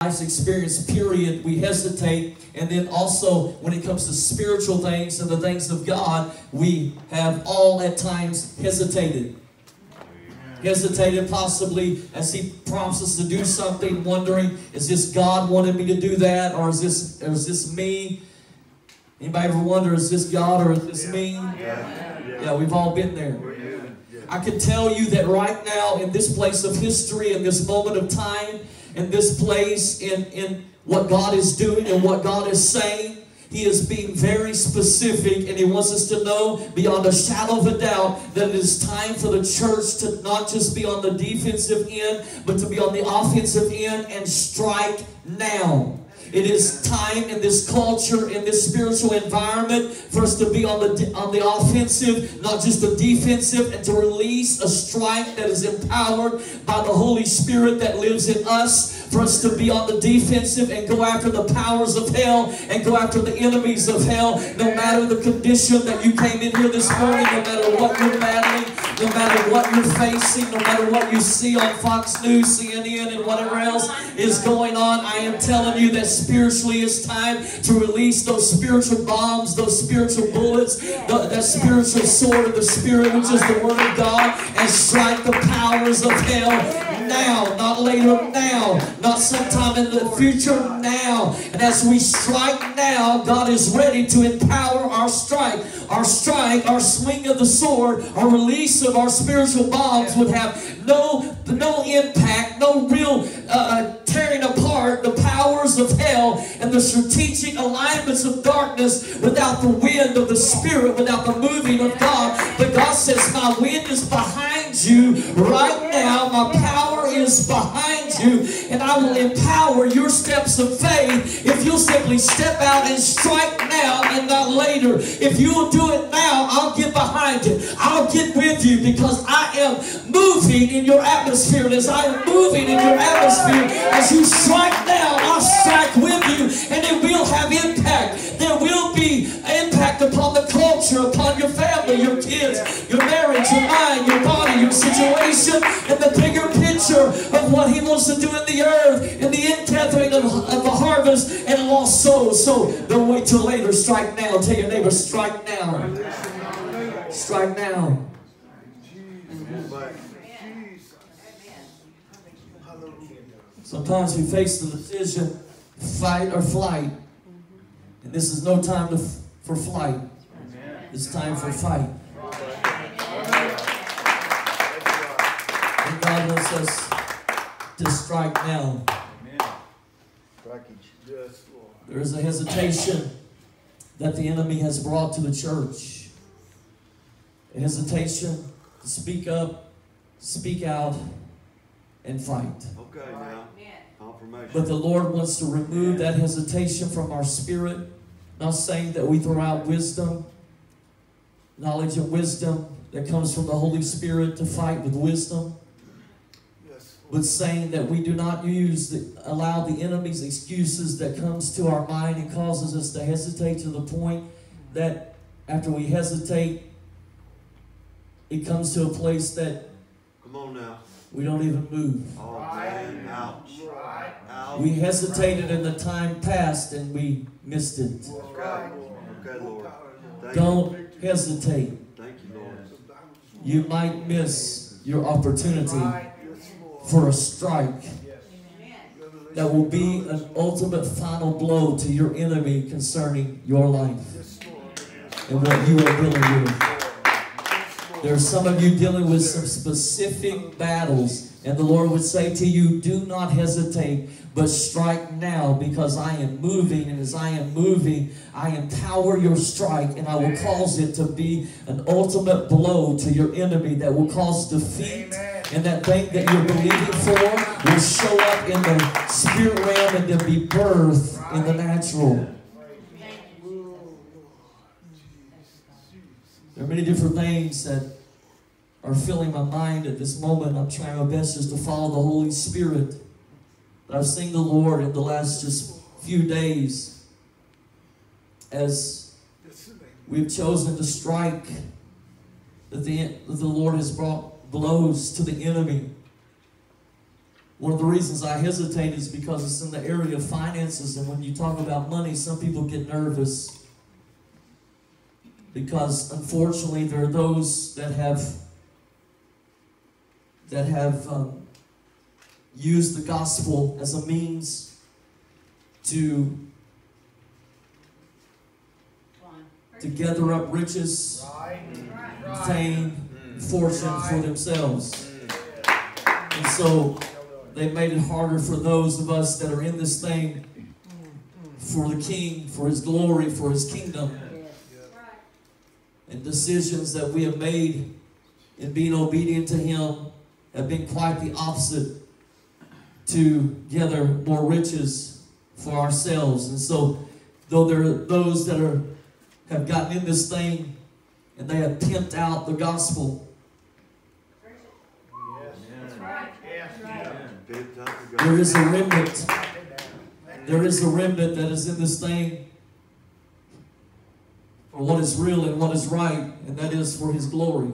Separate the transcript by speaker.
Speaker 1: life's experience period, we hesitate. And then also when it comes to spiritual things and the things of God, we have all at times hesitated. Hesitated possibly as He prompts us to do something, wondering, is this God wanted me to do that, or is this me? Anybody ever wonder, is this God or is this me? Yeah, we've all been there. I can tell you that right now in this place of history, in this moment of time, in this place, in what God is doing and what God is saying, He is being very specific, and He wants us to know beyond a shadow of a doubt that it is time for the church to not just be on the defensive end, but to be on the offensive end and strike now. It is time in this culture, in this spiritual environment, for us to be on the offensive, not just the defensive, and to release a strike that is empowered by the Holy Spirit that lives in us, for us to be on the defensive and go after the powers of hell and go after the enemies of hell, no matter the condition that you came in here this morning, no matter what you're battling, no matter what you're facing, no matter what you see on Fox News, CNN, and whatever else is going on. I am telling you that spiritually it's time to release those spiritual bombs, those spiritual bullets, that spiritual sword of the Spirit, which is the Word of God, and strike the powers of hell now, not later, now, not sometime in the future, now. And as we strike now, God is ready to empower our strike. Our strike, our swing of the sword, our release of our spiritual bombs would have no impact, no real tearing apart the powers of hell and the strategic alignments of darkness without the wind of the Spirit, without the moving of God. But God says, my wind is behind you right now. My power is behind you, and I will empower your steps of faith if you'll simply step out and strike now and not later. If you will do it now, I'll get behind it. I'll get with you, because I am moving in your atmosphere. And as I am moving in your atmosphere, as you strike now, I'll strike with you, and it will have impact. There will be impact upon the culture, upon your family, your kids, your marriage, your mind, your body, your situation, and the bigger picture of what He wants to do in the earth, in the ingathering of the harvest and lost souls. So don't wait till later. Strike now. Tell your neighbor, strike now. Strike now. Sometimes we face the decision, fight or flight. And this is no time for flight. It's time for fight. And God wants us to strike now. There is a hesitation that the enemy has brought to the church. A hesitation to speak up, speak out, and fight.
Speaker 2: Okay, now. Confirmation.
Speaker 1: But the Lord wants to remove that hesitation from our spirit. Not saying that we throw out wisdom, knowledge and wisdom that comes from the Holy Spirit to fight with wisdom. But saying that we do not allow the enemy's excuses that comes to our mind and causes us to hesitate to the point that after we hesitate, it comes to a place that
Speaker 2: come on now.
Speaker 1: We don't even move.
Speaker 2: Oh, man. Ouch. Ouch.
Speaker 1: We hesitated in the time past and we missed it.
Speaker 2: Okay. Okay, Lord.
Speaker 1: Don't hesitate.
Speaker 2: Thank you, Lord.
Speaker 1: You might miss your opportunity for a strike that will be an ultimate final blow to your enemy concerning your life and what you are dealing with. There are some of you dealing with some specific battles, and the Lord would say to you, do not hesitate, but strike now, because I am moving, and as I am moving, I empower your strike, and I will cause it to be an ultimate blow to your enemy that will cause defeat. And that thing that you're believing for will show up in the spirit realm and then be birthed in the natural. There are many different things that are filling my mind at this moment. I'm trying my best just to follow the Holy Spirit. But I've seen the Lord in the last just few days as we've chosen to strike, that the Lord has brought blows to the enemy. One of the reasons I hesitate is because it's in the area of finances, and when you talk about money, some people get nervous because unfortunately there are those that have used the gospel as a means to gather up riches, fame, fortune for themselves. And so they made it harder for those of us that are in this thing for the King, for His glory, for His kingdom. And decisions that we have made in being obedient to Him have been quite the opposite, to gather more riches for ourselves. And so, though there are those that have gotten in this thing and they have pimped out the gospel, there is a remnant. There is a remnant that is in this thing for what is real and what is right, and that is for His glory.